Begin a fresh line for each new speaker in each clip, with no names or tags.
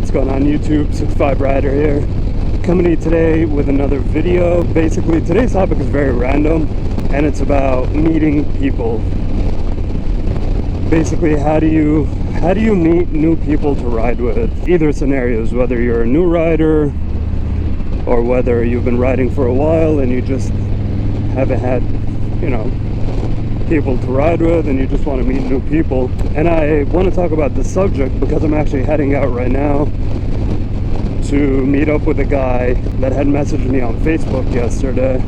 what's going on YouTube? 65 Rider here, coming to you today with another video. Basically today's topic is very random and it's about meeting people. Basically, how do you meet new people to ride with? Either scenarios, whether you're a new rider or whether you've been riding for a while and you just haven't had, you know, people to ride with and you just want to meet new people. And I want to talk about this subject because I'm actually heading out right now to meet up with a guy that had messaged me on Facebook yesterday.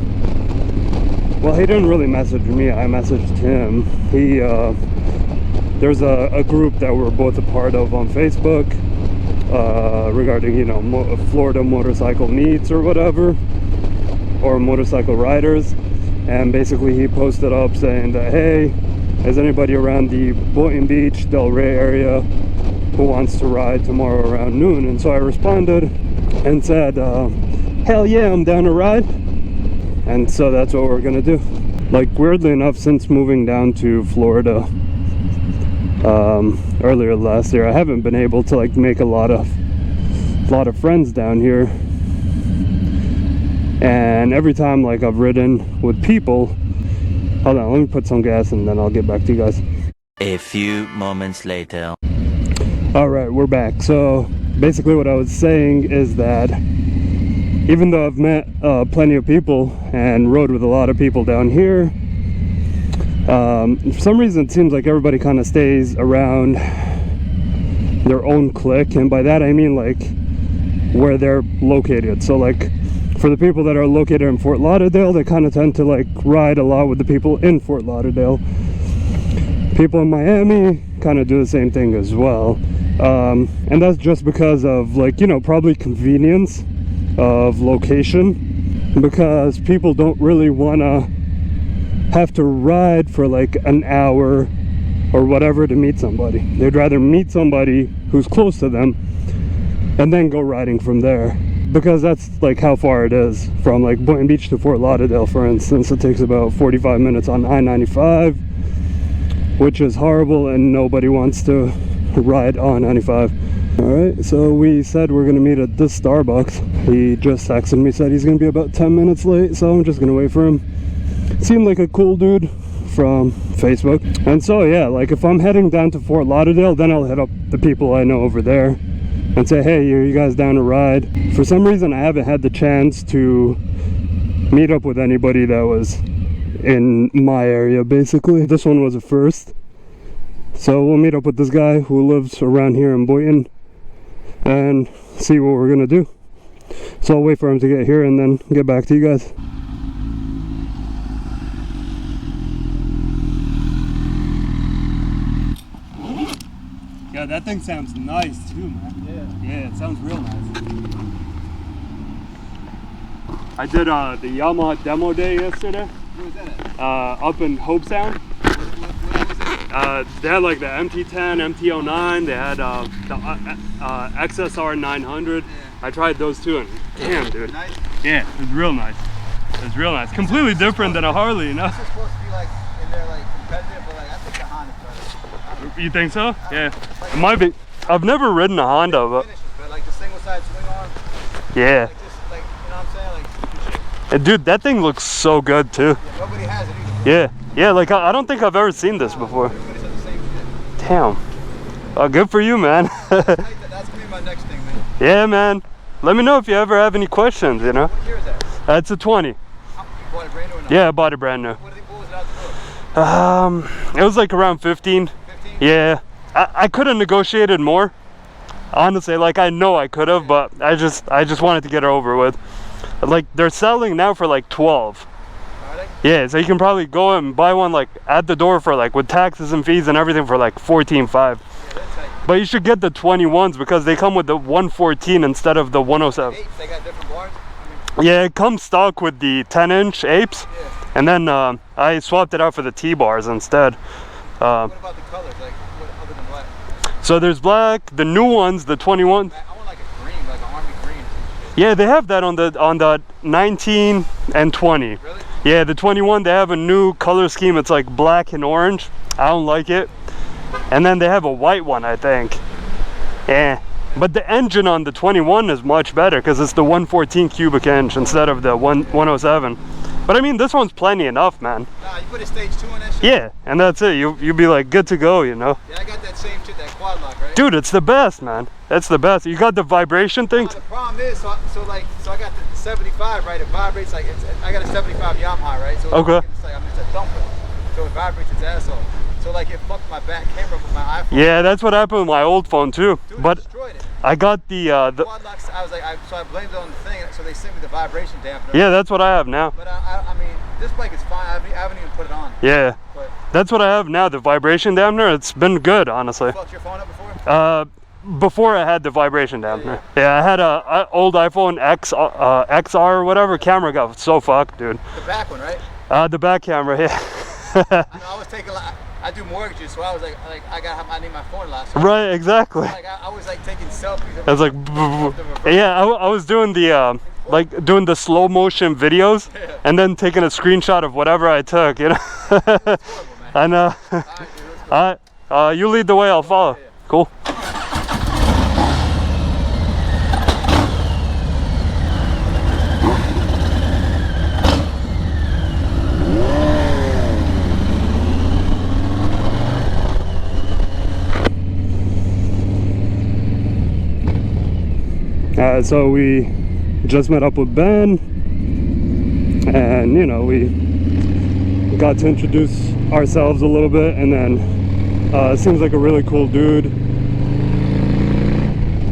Well, he didn't really message me, I messaged him. There's a group that we're both a part of on Facebook regarding, you know, Florida motorcycle meets or whatever, or motorcycle riders. And basically he posted up saying that, hey, is anybody around the Boynton Beach, Delray area who wants to ride tomorrow around noon? And so I responded and said, hell yeah, I'm down to ride. And so that's what we're gonna do. Like, weirdly enough, since moving down to Florida earlier last year, I haven't been able to like make a lot of friends down here. And every time like I've ridden with people, hold on, let me put some gas and then I'll get back to you guys.
A few moments later.
All right, we're back. So basically what I was saying is that even though I've met plenty of people and rode with a lot of people down here, for some reason it seems like everybody kind of stays around their own clique, and by that I mean like where they're located. So like for the people that are located in Fort Lauderdale, they kind of tend to like ride a lot with the people in Fort Lauderdale. People in Miami kind of do the same thing as well, and that's just because of like, you know, probably convenience of location, because people don't really want to have to ride for like an hour or whatever to meet somebody. They'd rather meet somebody who's close to them and then go riding from there, because that's like how far it is from like Boynton Beach to Fort Lauderdale, for instance. It takes about 45 minutes on I-95, which is horrible and nobody wants to ride on 95. All right, so we said we're gonna meet at this Starbucks. He just texted me, said he's gonna be about 10 minutes late, so I'm just gonna wait for him. Seemed like a cool dude from Facebook. And so yeah, like if I'm heading down to Fort Lauderdale, then I'll hit up the people I know over there and say, hey, you guys down to ride? For some reason I haven't had the chance to meet up with anybody that was in my area. Basically this one was a first, so we'll meet up with this guy who lives around here in Boynton and see what we're gonna do. So I'll wait for him to get here and then get back to you guys. Yeah, that thing sounds nice too, man. Yeah, it sounds real nice. I did the Yamaha demo day yesterday.
Where was that at?
Up in Hope Sound.
What was it?
They had like the MT10, MT09, they had the XSR 900.
Yeah.
I tried those too, and damn, dude.
Nice.
Yeah, it was real nice. It was real nice. Completely different than a Harley, you know?
This is supposed to be like in there, like competitive, but like I think the Honda's better.
You think so? Yeah. It might be. I've never ridden a Honda, but
Finishes, but like the single side swing arm,
yeah.
like just like, you know what I'm saying? Like shit.
And dude, that thing looks so good too.
Yeah, nobody has it either.
Yeah. Yeah, like I don't think I've ever seen this before.
Everybody says the same shit.
Damn. Good for you, man.
That's gonna be my next thing, man.
Yeah, man. Let me know if you ever have any questions, you know?
What year is that?
It's a 20.
You bought it brand new or not?
Yeah, I bought it brand new.
What was it out the door?
It was like around 15.
15?
Yeah. I could have negotiated more. Honestly, like I know I could have, but I just wanted to get it over with. Like they're selling now for like 12.
Are they?
Yeah, so you can probably go and buy one like at the door for like with taxes and fees and everything for like 14.5.
Yeah, that's tight.
But you should get the 21s because they come with the 114 instead of the 107.
Apes, they got different bars? I mean,
Yeah, it comes stock with the 10-inch apes,
yeah.
and then I swapped it out for the T-bars instead.
What about the colors? Like, what other than black?
So there's black, the new ones, the 21.
I want like a green, like an army green.
Yeah, they have that on the 19 and 20.
Really?
Yeah, the 21, they have a new color scheme. It's like black and orange. I don't like it. And then they have a white one, I think. Yeah. But the engine on the 21 is much better because it's the 114 cubic inch instead of the 107. But I mean, this one's plenty enough, man.
Nah, you put a stage 2 in that shit?
Yeah, and that's it. You'll be like good to go, you know?
Yeah, I got that same shit, that quad lock, right?
Dude, it's the best, man. It's the best. You got the vibration thing?
The problem is, so I got the 75, right? It vibrates like, I got a 75 Yamaha, right? So
Okay.
It's like, it's a thumper. So it vibrates its asshole. So like it fucked my back camera with my iPhone.
Yeah, that's what happened with my old phone too.
Dude,
But
it destroyed it.
I got the
Quad locks, I was like, so I blamed it on the thing, so they sent me the vibration dampener.
yeah, that's what I have now.
But I mean, this bike is fine. I haven't even put it on.
Yeah,
But
that's what I have now. The vibration dampener. It's been good, honestly.
fucked your phone up before?
Before I had the vibration dampener. Yeah, I had a old iPhone XR or whatever. Camera got so fucked, dude.
The back one, right?
The back camera. Yeah.
I know, I was taking, I do mortgages, so I was like I need my phone a lot. So
Right, exactly.
like I was like taking selfies.
I was like, yeah, I was doing the like doing the slow motion videos, and then taking a screenshot of whatever I took. You know.
Horrible, man.
I know.
All right, dude, let's go.
All right, you lead the way. I'll follow. Cool. So we just met up with Ben, and you know, we got to introduce ourselves a little bit, and then seems like a really cool dude.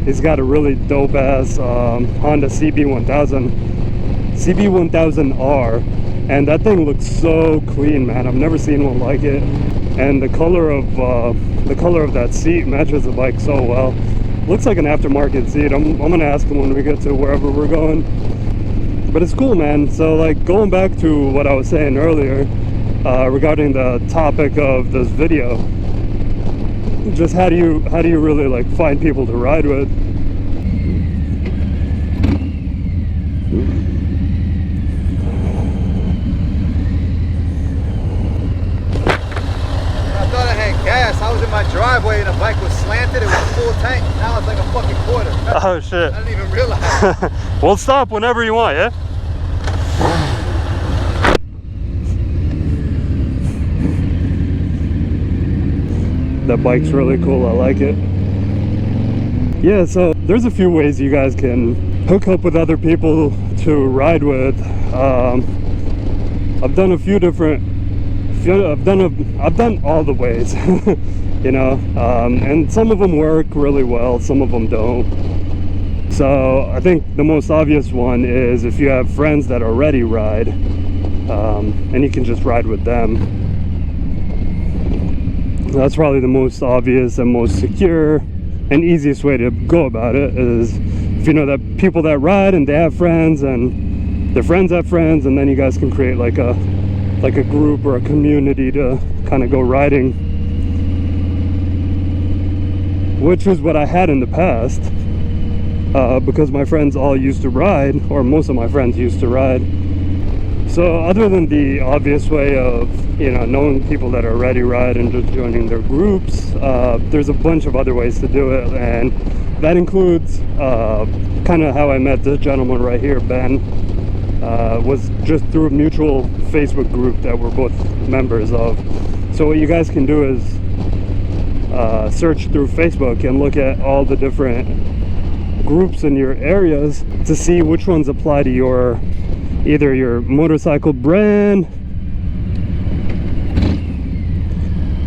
He's got a really dope ass Honda CB1000R, and that thing looks so clean, man. I've never seen one like it, and the color of that seat matches the bike so well. Looks like an aftermarket seat. I'm gonna ask him when we get to wherever we're going. But it's cool, man. So like, going back to what I was saying earlier regarding the topic of this video, just how do you really like find people to ride with?
Gas. I was in my driveway and the bike was slanted. It was full tank. Now it's like a fucking quarter.
Oh shit.
I didn't even realize.
We'll stop whenever you want, yeah? That bike's really cool. I like it. Yeah, so there's a few ways you guys can hook up with other people to ride with. I've done a few different I've done all the ways, you know, and some of them work really well, some of them don't. So I think the most obvious one is if you have friends that already ride, and you can just ride with them. That's probably the most obvious and most secure and easiest way to go about it, is if you know that people that ride and they have friends and their friends have friends, and then you guys can create like a group or a community to kind of go riding, which is what I had in the past, because my friends all used to ride, or most of my friends used to ride. So other than the obvious way of, you know, knowing people that already ride and just joining their groups, there's a bunch of other ways to do it, and that includes kind of how I met this gentleman right here, Ben. Was just through a mutual Facebook group that we're both members of. So what you guys can do is search through Facebook and look at all the different groups in your areas to see which ones apply to your either your motorcycle brand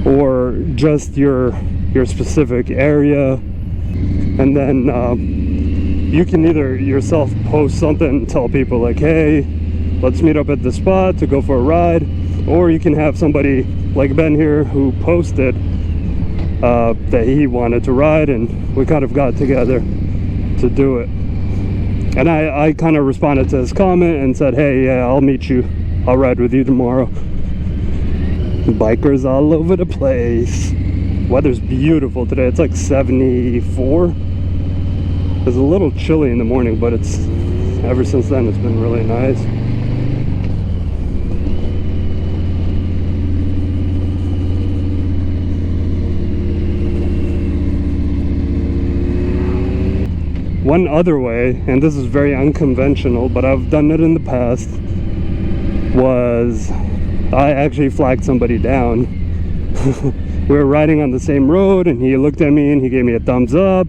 or just your specific area, and then you can either yourself post something and tell people like, hey, let's meet up at the spot to go for a ride, or you can have somebody like Ben here who posted that he wanted to ride, and we kind of got together to do it. And I kind of responded to his comment and said, hey, yeah, I'll meet you, I'll ride with you tomorrow. Bikers all over the place. Weather's beautiful today. It's like 74. It's a little chilly in the morning, but it's ever since then it's been really nice. One other way, and this is very unconventional, but I've done it in the past, was I actually flagged somebody down. We were riding on the same road, and he looked at me and he gave me a thumbs up,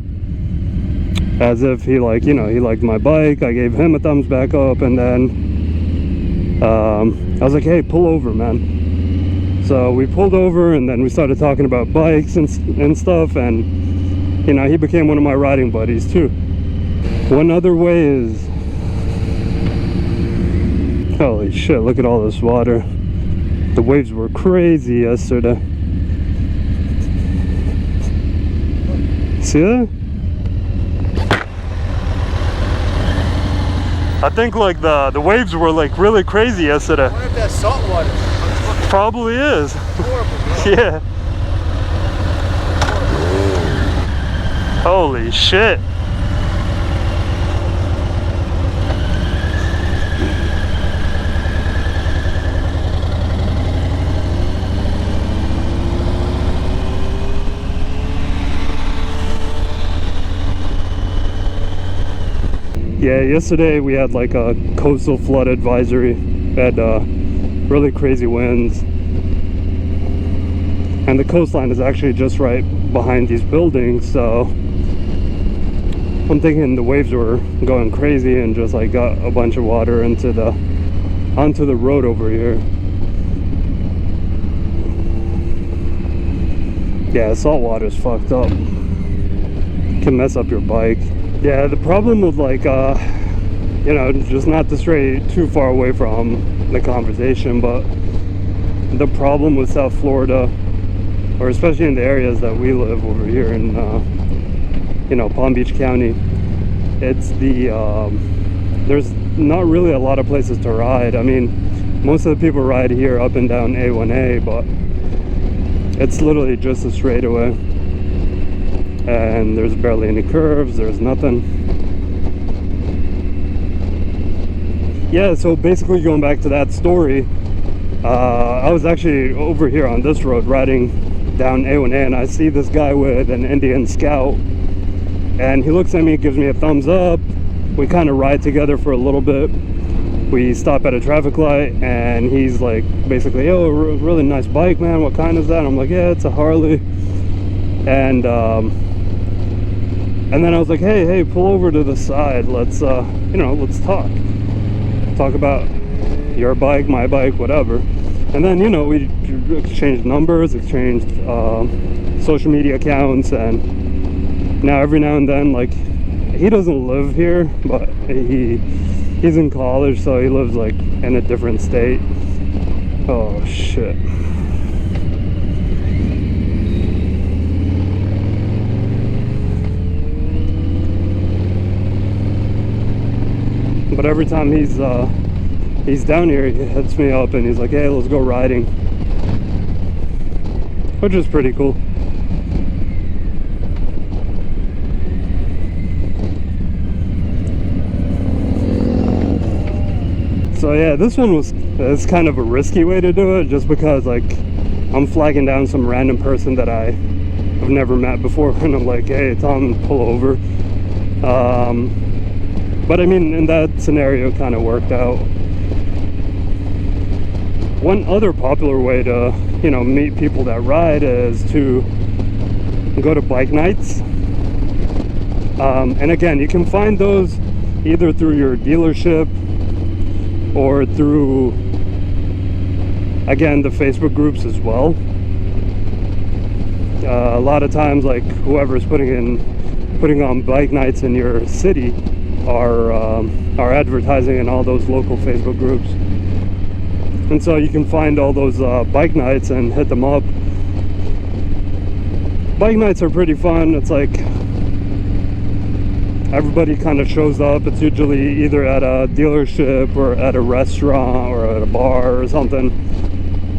as if he like, you know, he liked my bike. I gave him a thumbs back up, and then I was like, hey, pull over, man. So we pulled over, and then we started talking about bikes and stuff, and you know, he became one of my riding buddies too. One other way is, holy shit, look at all this water. The waves were crazy yesterday. See that? I think like the waves were like really crazy yesterday.
I wonder if that's salt water.
Probably is.
Horrible, bro.
Yeah. Holy shit. Yeah, yesterday we had like a coastal flood advisory. Had really crazy winds. And the coastline is actually just right behind these buildings, so I'm thinking the waves were going crazy and just like got a bunch of water onto the road over here. Yeah, salt water's fucked up. Can mess up your bike. Yeah, the problem with like you know, just not to stray too far away from the conversation, but the problem with South Florida, or especially in the areas that we live over here in you know, Palm Beach County, it's the there's not really a lot of places to ride. I mean, most of the people ride here up and down A1A, but it's literally just a straightaway, and there's barely any curves, there's nothing. Yeah, so basically going back to that story, I was actually over here on this road riding down A1A, and I see this guy with an Indian Scout, and he looks at me, gives me a thumbs up. We kind of ride together for a little bit. We stop at a traffic light, and he's like, basically, yo, really nice bike, man, what kind is that? I'm like, yeah, it's a Harley. And then I was like, hey, pull over to the side, let's you know, let's talk about your bike, my bike, whatever. And then, you know, we exchanged numbers, exchanged social media accounts, and now every now and then, like, he doesn't live here, but he's in college, so he lives like in a different state. Oh shit. But every time he's down here, he hits me up and he's like, hey, let's go riding, which is pretty cool. So yeah, this one is kind of a risky way to do it, just because like I'm flagging down some random person that I have never met before, and I'm like, hey, tell him to pull over. But I mean, in that scenario, it kind of worked out. One other popular way to, you know, meet people that ride is to go to bike nights. And again, you can find those either through your dealership or through, again, the Facebook groups as well. A lot of times, like, whoever's putting on bike nights in your city are advertising in all those local Facebook groups, and so you can find all those bike nights and hit them up. Bike nights are pretty fun. It's like everybody kind of shows up. It's usually either at a dealership or at a restaurant or at a bar or something.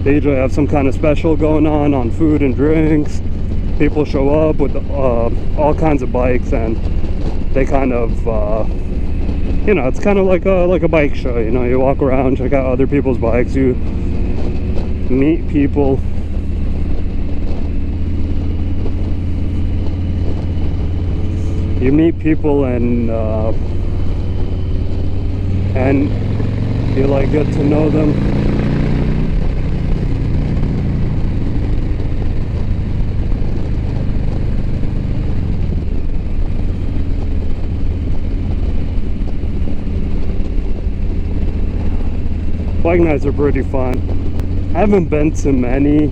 They usually have some kind of special going on food and drinks. People show up with all kinds of bikes, and they kind of you know, it's kind of like a bike show. You know, you walk around, check out other people's bikes, you meet people. you meet people and you like get to know them. Bike nights are pretty fun. I haven't been to many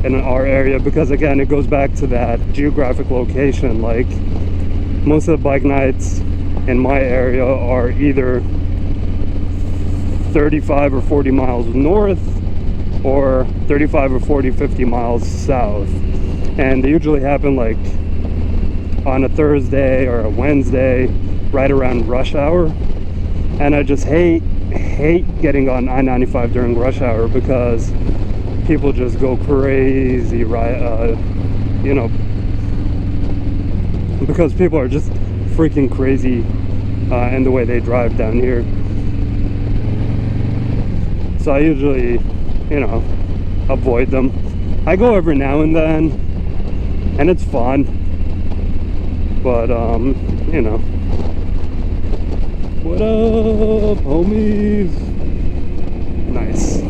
in our area because, again, it goes back to that geographic location. Like, most of the bike nights in my area are either 35 or 40 miles north or 35 or 40, 50 miles south. And they usually happen like on a Thursday or a Wednesday, right around rush hour. And I just hate getting on I-95 during rush hour because people just go crazy, right? You know, because people are just freaking crazy in the way they drive down here. So I usually, you know, avoid them. I go every now and then, and it's fun. But, you know. What up, homies? Nice.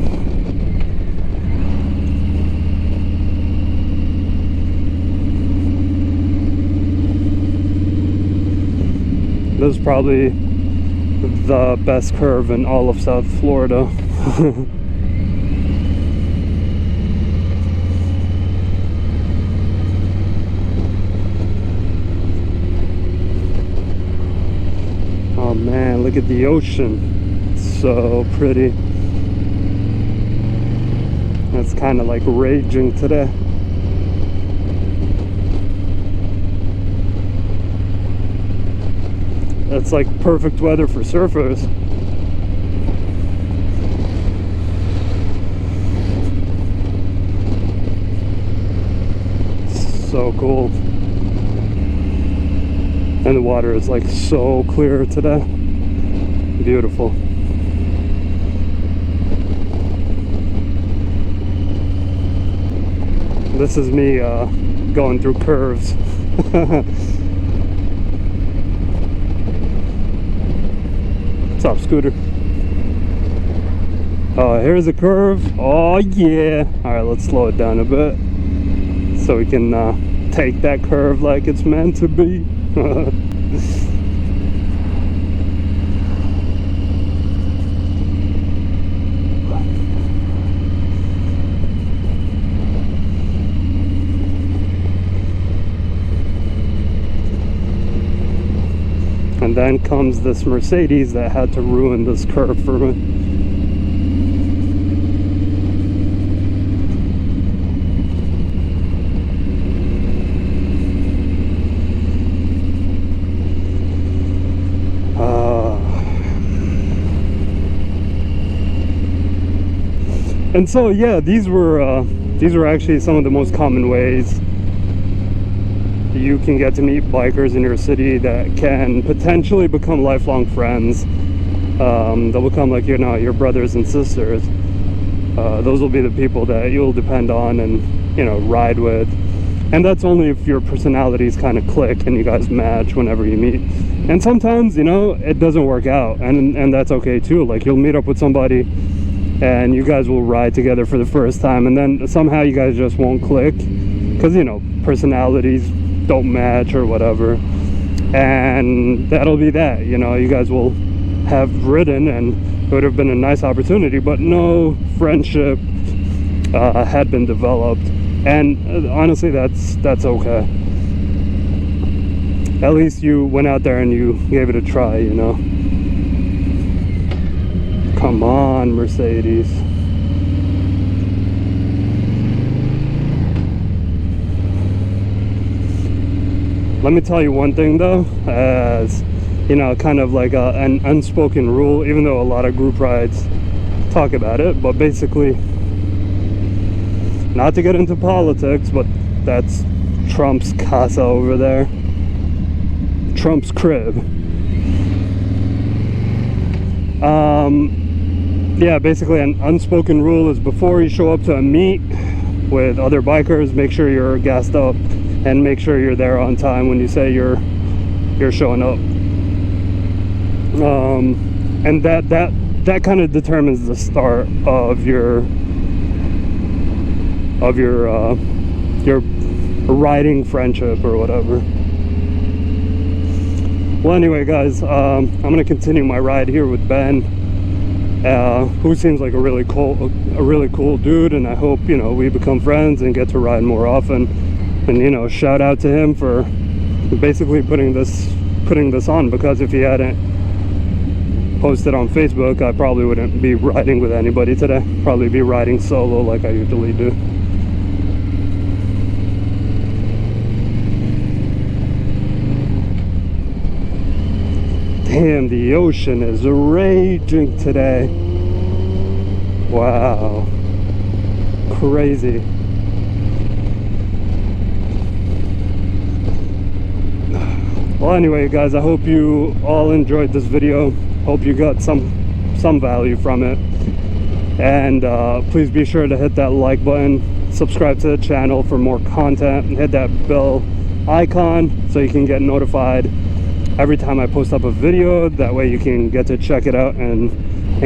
This is probably the best curve in all of South Florida. Oh man, look at the ocean. It's so pretty. It's kind of like raging today. It's like perfect weather for surfers. So cool. And the water is like so clear today. Beautiful. This is me going through curves. What's up, Scooter? Oh, here's a curve. Oh yeah. Alright, let's slow it down a bit so we can take that curve like it's meant to be. And then comes this Mercedes that had to ruin this curve for me. And so yeah, these were actually some of the most common ways you can get to meet bikers in your city that can potentially become lifelong friends. They'll become like, you know, your brothers and sisters. Those will be the people that you'll depend on and, you know, ride with. And that's only if your personalities kind of click and you guys match whenever you meet. And sometimes, you know, it doesn't work out, and that's okay too. Like, you'll meet up with somebody and you guys will ride together for the first time, and then somehow you guys just won't click because, you know, personalities don't match or whatever, and that'll be that. You know, you guys will have ridden and it would have been a nice opportunity, but no friendship had been developed. And honestly, that's okay. At least you went out there and you gave it a try, you know. Come on, Mercedes. Let me tell you one thing though, as you know, kind of like an unspoken rule, even though a lot of group rides talk about it, but basically, not to get into politics, but that's Trump's casa over there, Trump's crib. Yeah, basically an unspoken rule is before you show up to a meet with other bikers, make sure you're gassed up and make sure you're there on time when you say you're you're showing up. And that kind of determines the start of your riding friendship or whatever. Well, anyway, guys, I'm gonna continue my ride here with Ben, who seems like a really cool dude, and I hope, you know, we become friends and get to ride more often. And, you know, shout out to him for basically putting this on, because if he hadn't posted on Facebook, I probably wouldn't be riding with anybody today. Probably be riding solo like I usually do. Damn, the ocean is raging today. Wow. Crazy. Well, anyway, guys, I hope you all enjoyed this video. Hope you got some value from it. And please be sure to hit that like button, subscribe to the channel for more content, and hit that bell icon so you can get notified every time I post up a video. That way you can get to check it out and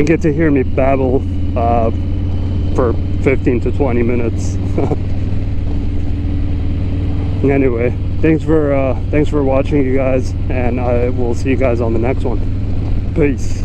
get to hear me babble for 15 to 20 minutes. Anyway, thanks for watching, you guys, and I will see you guys on the next one. Peace.